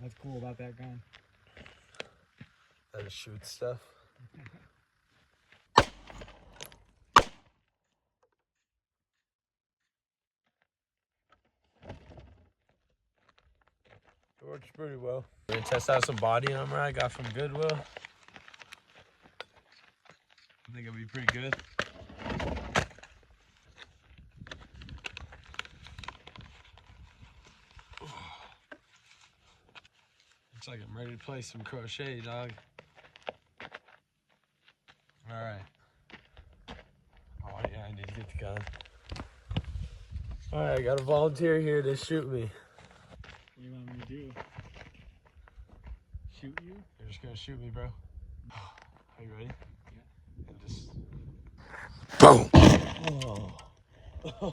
What's cool about that gun? That it shoots stuff. It works pretty well. We're gonna test out some body armor I got from Goodwill. I think it'll be pretty good. Looks like I'm ready to play some crochet, dog. Alright. Oh yeah, I need to get the gun. Alright, I got a volunteer here to shoot me. What do you want me to do? Shoot you? You're just gonna shoot me, bro. Are you ready? Yeah. And just... Boom! Oh.